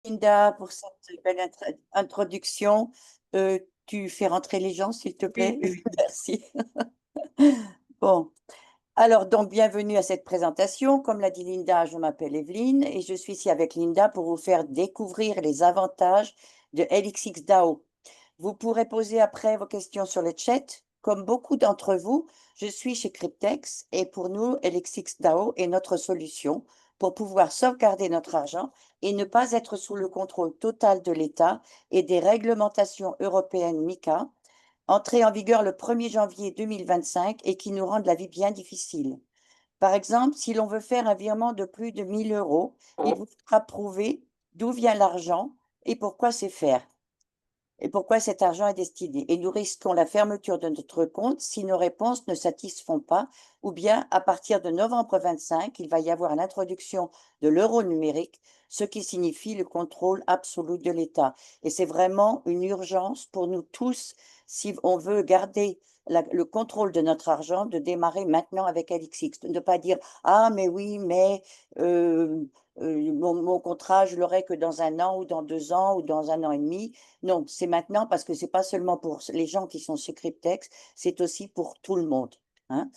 Linda, pour cette belle introduction. Tu fais rentrer les gens, s'il te Oui, plaît? oui, oui. Merci. Bon, alors donc bienvenue à cette présentation. Comme l'a dit Linda, je m'appelle Evelyne et je suis ici avec Linda pour vous faire découvrir les avantages de LXXDAO. Vous pourrez poser après vos questions sur le chat. Comme beaucoup d'entre vous, je suis chez Cryptex et pour nous, LXXDAO est notre solution pour pouvoir sauvegarder notre argent et ne pas être sous le contrôle total de l'État et des réglementations européennes MiCA, entrées en vigueur le 1er janvier 2025 et qui nous rendent la vie bien difficile. Par exemple, si l'on veut faire un virement de plus de 1000 euros, il vous faudra prouver d'où vient l'argent et pourquoi c'est faire et pourquoi cet argent est destiné. Et nous risquons la fermeture de notre compte si nos réponses ne satisfont pas, ou bien à partir de novembre 25, il va y avoir l'introduction de l'euro numérique, ce qui signifie le contrôle absolu de l'État. Et c'est vraiment une urgence pour nous tous, si on veut garder le contrôle de notre argent, de démarrer maintenant avec LXX. De ne pas dire, ah mais oui, mais euh, mon contrat, je l'aurai que dans un an ou dans 2 ans ou dans un an et demi. Non, c'est maintenant parce que c'est pas seulement pour les gens qui sont sur Cryptex, c'est aussi pour tout le monde, hein.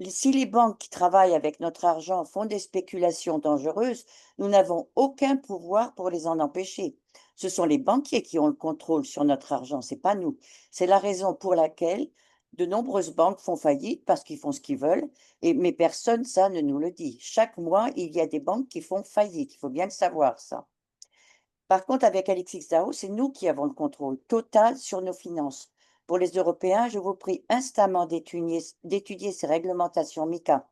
Si les banques qui travaillent avec notre argent font des spéculations dangereuses, nous n'avons aucun pouvoir pour les en empêcher. Ce sont les banquiers qui ont le contrôle sur notre argent, c'est pas nous. C'est la raison pour laquelle de nombreuses banques font faillite parce qu'ils font ce qu'ils veulent, mais personne, ça, ne nous le dit. Chaque mois, il y a des banques qui font faillite, il faut bien le savoir, ça. Par contre, avec LXXDAO, c'est nous qui avons le contrôle total sur nos finances. Pour les Européens, je vous prie instamment d'étudier ces réglementations MiCA.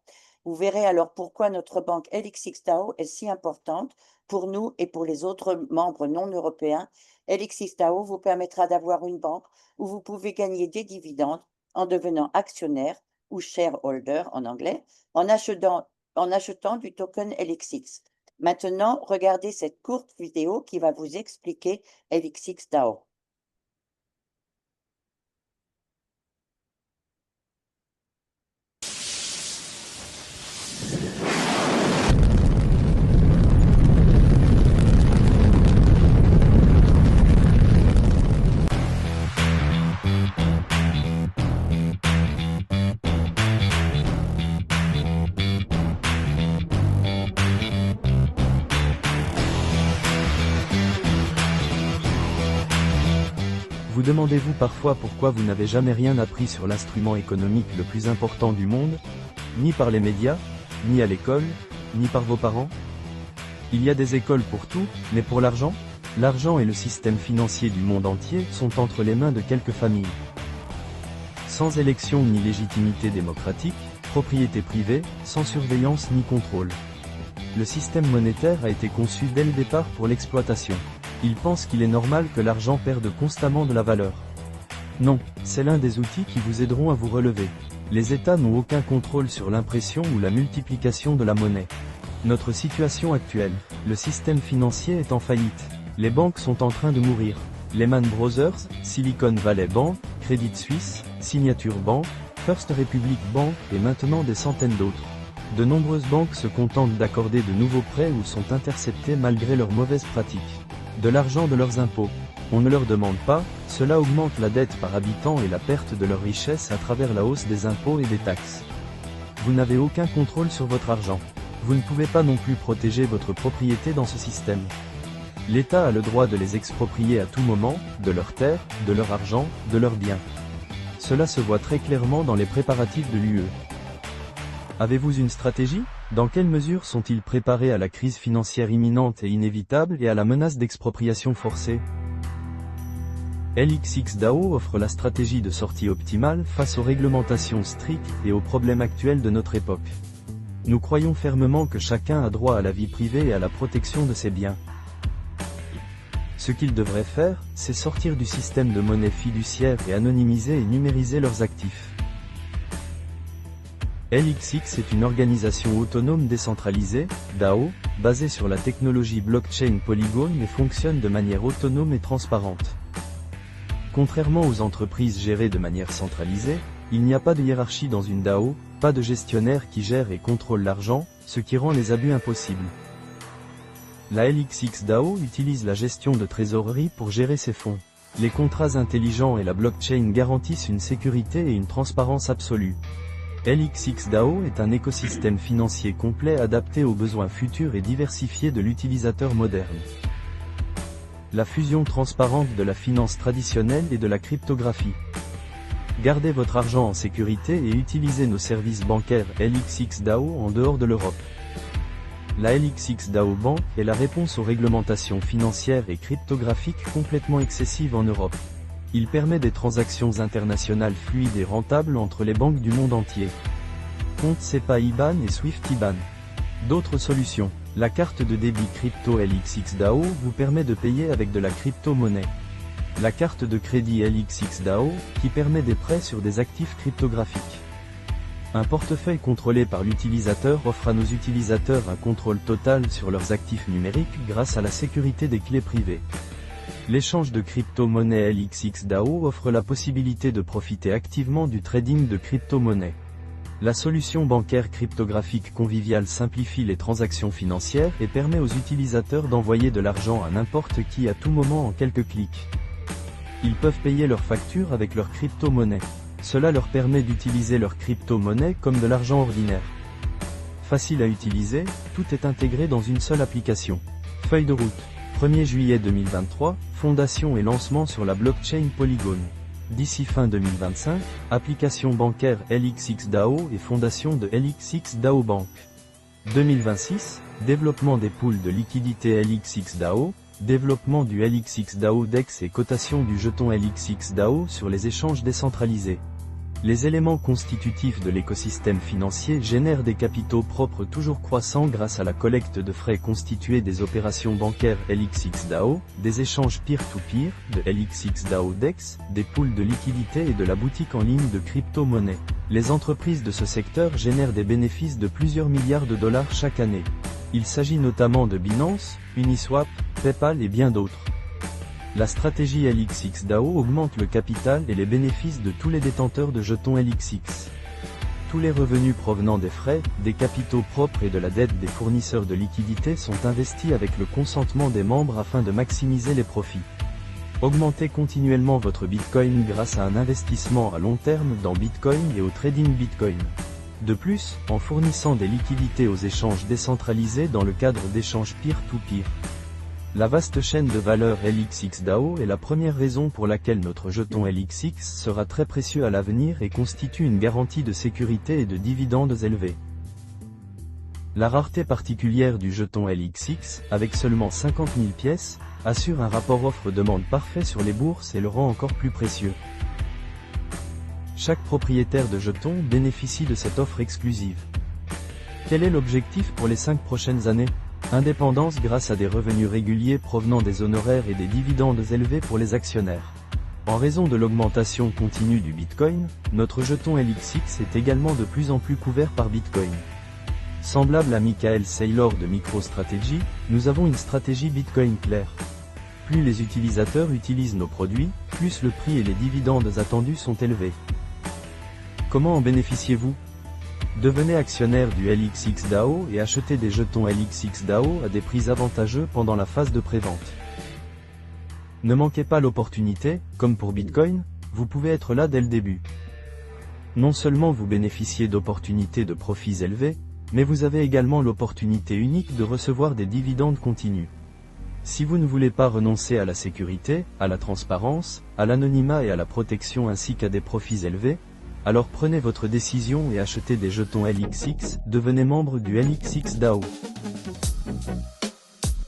Vous verrez alors pourquoi notre banque LXXDAO est si importante pour nous et pour les autres membres non européens. LXXDAO vous permettra d'avoir une banque où vous pouvez gagner des dividendes en devenant actionnaire ou shareholder en anglais, en achetant du token LXX. Maintenant, regardez cette courte vidéo qui va vous expliquer LXX DAO. Vous demandez-vous parfois pourquoi vous n'avez jamais rien appris sur l'instrument économique le plus important du monde, ni par les médias, ni à l'école, ni par vos parents? Il y a des écoles pour tout, mais pour l'argent? L'argent et le système financier du monde entier sont entre les mains de quelques familles. Sans élection ni légitimité démocratique, propriété privée, sans surveillance ni contrôle. Le système monétaire a été conçu dès le départ pour l'exploitation. Ils pensent qu'il est normal que l'argent perde constamment de la valeur. Non, c'est l'un des outils qui vous aideront à vous relever. Les États n'ont aucun contrôle sur l'impression ou la multiplication de la monnaie. Notre situation actuelle, le système financier est en faillite. Les banques sont en train de mourir. Lehman Brothers, Silicon Valley Bank, Credit Suisse, Signature Bank, First Republic Bank et maintenant des centaines d'autres. De nombreuses banques se contentent d'accorder de nouveaux prêts ou sont interceptées malgré leurs mauvaises pratiques. De l'argent de leurs impôts. On ne leur demande pas, cela augmente la dette par habitant et la perte de leur richesse à travers la hausse des impôts et des taxes. Vous n'avez aucun contrôle sur votre argent. Vous ne pouvez pas non plus protéger votre propriété dans ce système. L'État a le droit de les exproprier à tout moment, de leurs terres, de leur argent, de leurs biens. Cela se voit très clairement dans les préparatifs de l'UE. Avez-vous une stratégie? Dans quelle mesure sont-ils préparés à la crise financière imminente et inévitable et à la menace d'expropriation forcée? LXXDAO offre la stratégie de sortie optimale face aux réglementations strictes et aux problèmes actuels de notre époque. Nous croyons fermement que chacun a droit à la vie privée et à la protection de ses biens. Ce qu'ils devraient faire, c'est sortir du système de monnaie fiduciaire et anonymiser et numériser leurs actifs. LXX est une organisation autonome décentralisée, DAO, basée sur la technologie blockchain Polygon et fonctionne de manière autonome et transparente. Contrairement aux entreprises gérées de manière centralisée, il n'y a pas de hiérarchie dans une DAO, pas de gestionnaire qui gère et contrôle l'argent, ce qui rend les abus impossibles. La LXX DAO utilise la gestion de trésorerie pour gérer ses fonds. Les contrats intelligents et la blockchain garantissent une sécurité et une transparence absolue. LXX DAO est un écosystème financier complet adapté aux besoins futurs et diversifiés de l'utilisateur moderne. La fusion transparente de la finance traditionnelle et de la cryptographie. Gardez votre argent en sécurité et utilisez nos services bancaires LXX DAO en dehors de l'Europe. La LXX DAO Bank est la réponse aux réglementations financières et cryptographiques complètement excessives en Europe. Il permet des transactions internationales fluides et rentables entre les banques du monde entier. Compte SEPA IBAN et SWIFT IBAN. D'autres solutions. La carte de débit crypto LXX DAO vous permet de payer avec de la crypto-monnaie. La carte de crédit LXX DAO, qui permet des prêts sur des actifs cryptographiques. Un portefeuille contrôlé par l'utilisateur offre à nos utilisateurs un contrôle total sur leurs actifs numériques grâce à la sécurité des clés privées. L'échange de crypto-monnaie LXX DAO offre la possibilité de profiter activement du trading de crypto-monnaie. La solution bancaire cryptographique conviviale simplifie les transactions financières et permet aux utilisateurs d'envoyer de l'argent à n'importe qui à tout moment en quelques clics. Ils peuvent payer leurs factures avec leur crypto-monnaie. Cela leur permet d'utiliser leur crypto-monnaie comme de l'argent ordinaire. Facile à utiliser, tout est intégré dans une seule application. Feuille de route. 1er juillet 2023, fondation et lancement sur la blockchain Polygon. D'ici fin 2025, application bancaire LXX DAO et fondation de LXX DAO Bank. 2026, développement des pools de liquidité LXX DAO, développement du LXX DAO DEX et cotation du jeton LXX DAO sur les échanges décentralisés. Les éléments constitutifs de l'écosystème financier génèrent des capitaux propres toujours croissants grâce à la collecte de frais constitués des opérations bancaires LXX DAO, des échanges peer-to-peer, de LXX DAO DEX, des pools de liquidités et de la boutique en ligne de crypto-monnaies. Les entreprises de ce secteur génèrent des bénéfices de plusieurs milliards de dollars chaque année. Il s'agit notamment de Binance, Uniswap, PayPal et bien d'autres. La stratégie LXX DAO augmente le capital et les bénéfices de tous les détenteurs de jetons LXX. Tous les revenus provenant des frais, des capitaux propres et de la dette des fournisseurs de liquidités sont investis avec le consentement des membres afin de maximiser les profits. Augmentez continuellement votre Bitcoin grâce à un investissement à long terme dans Bitcoin et au trading Bitcoin. De plus, en fournissant des liquidités aux échanges décentralisés dans le cadre d'échanges peer-to-peer. La vaste chaîne de valeur LXX DAO est la première raison pour laquelle notre jeton LXX sera très précieux à l'avenir et constitue une garantie de sécurité et de dividendes élevés. La rareté particulière du jeton LXX, avec seulement 50 000 pièces, assure un rapport offre-demande parfait sur les bourses et le rend encore plus précieux. Chaque propriétaire de jeton bénéficie de cette offre exclusive. Quel est l'objectif pour les 5 prochaines années ? Indépendance grâce à des revenus réguliers provenant des honoraires et des dividendes élevés pour les actionnaires. En raison de l'augmentation continue du Bitcoin, notre jeton LXX est également de plus en plus couvert par Bitcoin. Semblable à Michael Saylor de MicroStrategy, nous avons une stratégie Bitcoin claire. Plus les utilisateurs utilisent nos produits, plus le prix et les dividendes attendus sont élevés. Comment en bénéficiez-vous ? Devenez actionnaire du LXX DAO et achetez des jetons LXX DAO à des prix avantageux pendant la phase de prévente. Ne manquez pas l'opportunité, comme pour Bitcoin, vous pouvez être là dès le début. Non seulement vous bénéficiez d'opportunités de profits élevés, mais vous avez également l'opportunité unique de recevoir des dividendes continus. Si vous ne voulez pas renoncer à la sécurité, à la transparence, à l'anonymat et à la protection ainsi qu'à des profits élevés, alors prenez votre décision et achetez des jetons LXX, devenez membre du LXX DAO.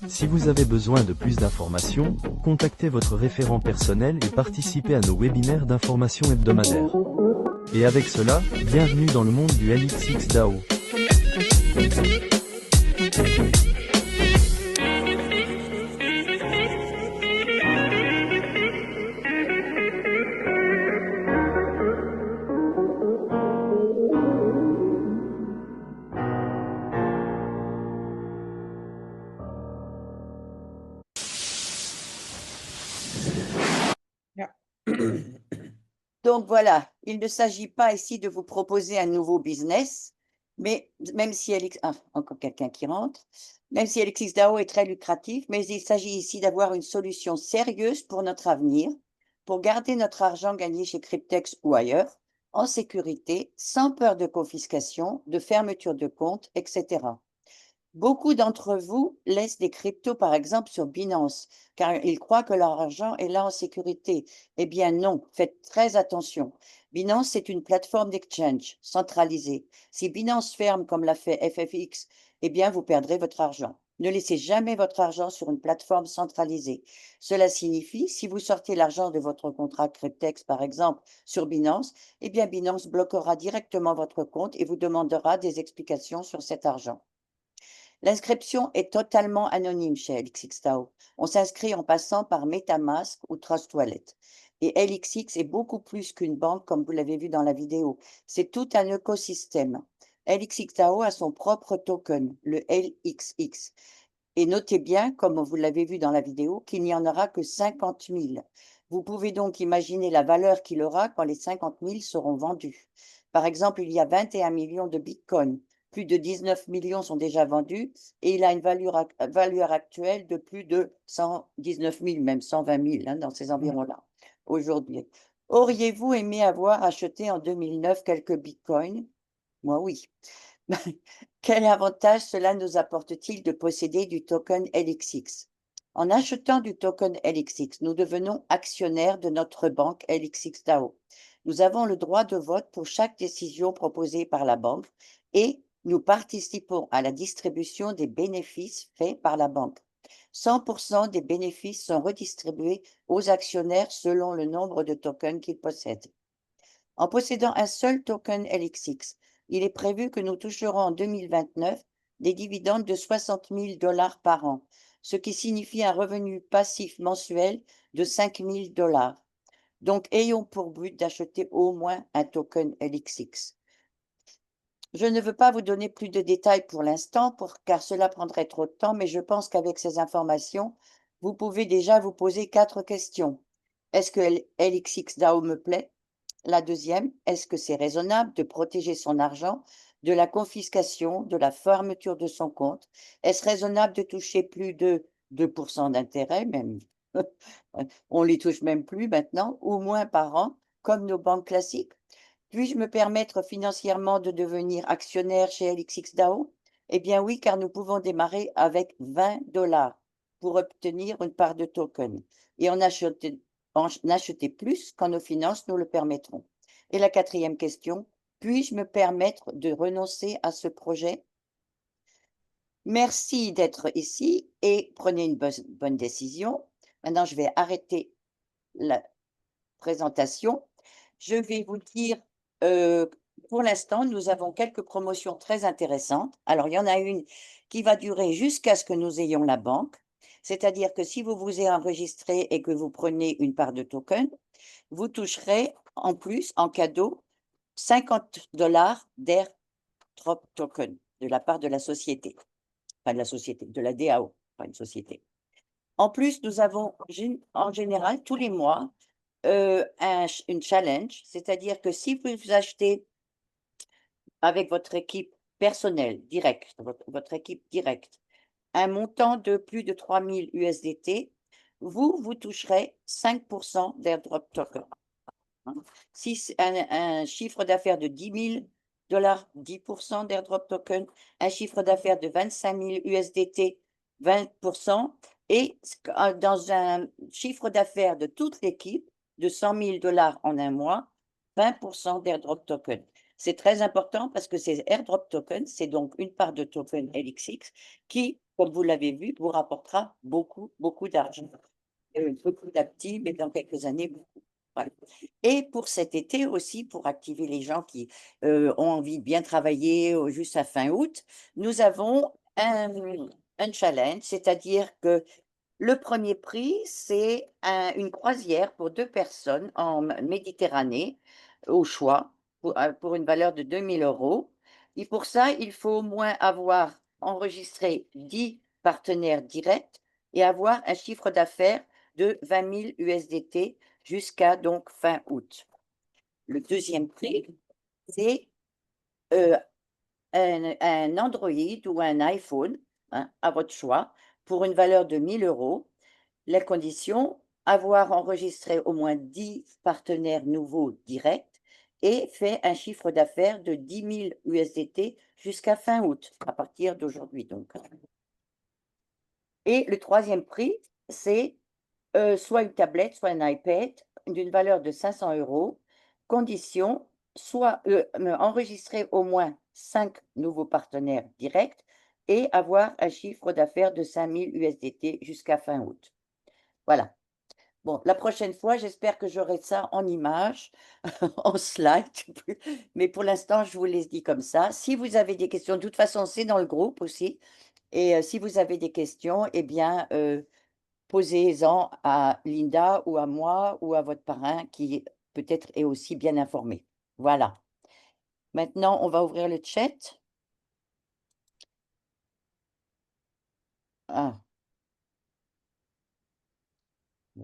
Si vous avez besoin de plus d'informations, contactez votre référent personnel et participez à nos webinaires d'information hebdomadaires. Et avec cela, bienvenue dans le monde du LXX DAO. Donc voilà, il ne s'agit pas ici de vous proposer un nouveau business, Mais même si encore quelqu'un qui rentre. Même si LXDAO est très lucratif, mais il s'agit ici d'avoir une solution sérieuse pour notre avenir, pour garder notre argent gagné chez Cryptex ou ailleurs, en sécurité, sans peur de confiscation, de fermeture de compte, etc. Beaucoup d'entre vous laissent des cryptos, par exemple, sur Binance, car ils croient que leur argent est là en sécurité. Eh bien non, faites très attention. Binance, c'est une plateforme d'exchange centralisée. Si Binance ferme, comme l'a fait FFX, eh bien vous perdrez votre argent. Ne laissez jamais votre argent sur une plateforme centralisée. Cela signifie, si vous sortez l'argent de votre contrat Cryptex, par exemple, sur Binance, eh bien Binance bloquera directement votre compte et vous demandera des explications sur cet argent. L'inscription est totalement anonyme chez LXXDAO. On s'inscrit en passant par MetaMask ou Trust Wallet. Et LXX est beaucoup plus qu'une banque, comme vous l'avez vu dans la vidéo. C'est tout un écosystème. LXXDAO a son propre token, le LXX. Et notez bien, comme vous l'avez vu dans la vidéo, qu'il n'y en aura que 50 000. Vous pouvez donc imaginer la valeur qu'il aura quand les 50 000 seront vendus. Par exemple, il y a 21 millions de bitcoins. Plus de 19 millions sont déjà vendus et il a une valeur actuelle de plus de 119 000, même 120 000, hein, dans ces environs-là, aujourd'hui. Auriez-vous aimé avoir acheté en 2009 quelques bitcoins? Moi, oui. Quel avantage cela nous apporte-t-il de posséder du token LXX? En achetant du token LXX, nous devenons actionnaires de notre banque LXX DAO. Nous avons le droit de vote pour chaque décision proposée par la banque et nous participons à la distribution des bénéfices faits par la banque. 100% des bénéfices sont redistribués aux actionnaires selon le nombre de tokens qu'ils possèdent. En possédant un seul token LXX, il est prévu que nous toucherons en 2029 des dividendes de 60 000 dollars par an, ce qui signifie un revenu passif mensuel de 5 000 dollars. Donc, ayons pour but d'acheter au moins un token LXX. Je ne veux pas vous donner plus de détails pour l'instant, car cela prendrait trop de temps, mais je pense qu'avec ces informations, vous pouvez déjà vous poser 4 questions. Est-ce que LXX DAO me plaît? La deuxième, est-ce que c'est raisonnable de protéger son argent de la confiscation, de la fermeture de son compte? Est-ce raisonnable de toucher plus de 2% d'intérêt, même? On les touche même plus maintenant, ou moins par an, comme nos banques classiques? Puis-je me permettre financièrement de devenir actionnaire chez LXX DAO? Eh bien oui, car nous pouvons démarrer avec 20 dollars pour obtenir une part de token et en acheter plus quand nos finances nous le permettront. Et la quatrième question, puis-je me permettre de renoncer à ce projet? Merci d'être ici et prenez une bonne décision. Maintenant, je vais arrêter la présentation. Je vais vous dire, heu, pour l'instant, nous avons quelques promotions très intéressantes. Alors, il y en a une qui va durer jusqu'à ce que nous ayons la banque. C'est-à-dire que si vous vous enregistré et que vous prenez une part de token, vous toucherez en plus, en cadeau, 50 d'AirDrop Token de la part de la société. Enfin de la société, de la DAO, pas une société. En plus, nous avons en général tous les mois une challenge, c'est-à-dire que si vous achetez avec votre équipe personnelle, directe, votre équipe directe, un montant de plus de 3 000 USDT, vous toucherez 5% d'airdrop token. Hein. Si c'est un chiffre d'affaires de 10 000 dollars, 10% d'airdrop token, un chiffre d'affaires de 25 000 USDT, 20%, et dans un chiffre d'affaires de toute l'équipe de 100 000 dollars en un mois, 20% d'airdrop token. C'est très important parce que ces airdrop tokens, c'est donc une part de token LXX qui, comme vous l'avez vu, vous rapportera beaucoup, beaucoup d'argent. Beaucoup d'actifs, mais dans quelques années, beaucoup. Voilà. Et pour cet été aussi, pour activer les gens qui ont envie de bien travailler juste à fin août, nous avons un challenge, c'est-à-dire que le premier prix, c'est une croisière pour 2 personnes en Méditerranée, au choix, pour une valeur de 2 000 euros. Et pour ça, il faut au moins avoir enregistré 10 partenaires directs et avoir un chiffre d'affaires de 20 000 USDT jusqu'à donc fin août. Le deuxième prix, c'est un Android ou un iPhone, hein, à votre choix, pour une valeur de 1 000 euros. Les conditions, avoir enregistré au moins 10 partenaires nouveaux directs et fait un chiffre d'affaires de 10 000 USDT jusqu'à fin août, à partir d'aujourd'hui donc. Et le troisième prix, c'est soit une tablette, soit un iPad d'une valeur de 500 euros. Condition, soit enregistrer au moins 5 nouveaux partenaires directs et avoir un chiffre d'affaires de 5 000 USDT jusqu'à fin août. Voilà. Bon, la prochaine fois, j'espère que j'aurai ça en image, en slide, mais pour l'instant, je vous les dis comme ça. Si vous avez des questions, de toute façon, c'est dans le groupe aussi. Et si vous avez des questions, eh bien, posez-en à Linda ou à moi ou à votre parrain qui peut-être est aussi bien informé. Voilà. Maintenant, on va ouvrir le chat. Ah,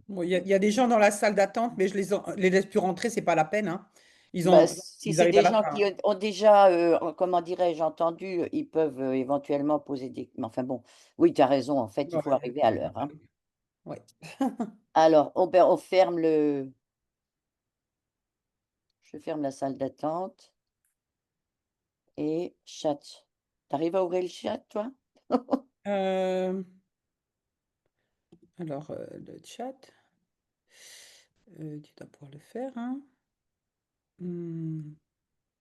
Bon, il y a des gens dans la salle d'attente, mais je les laisse plus rentrer, c'est pas la peine, hein. bah, si Ils c'est arrivent à des la gens fin, qui hein. ont déjà, comment dirais-je, entendu, ils peuvent éventuellement poser des... Mais enfin bon, oui, tu as raison, en fait, il faut Ouais, arriver à l'heure, hein. ouais. Alors, on ferme le... Je ferme la salle d'attente et chat. Tu arrives à ouvrir le chat, toi? Euh, alors, le chat, tu dois pouvoir le faire, hein.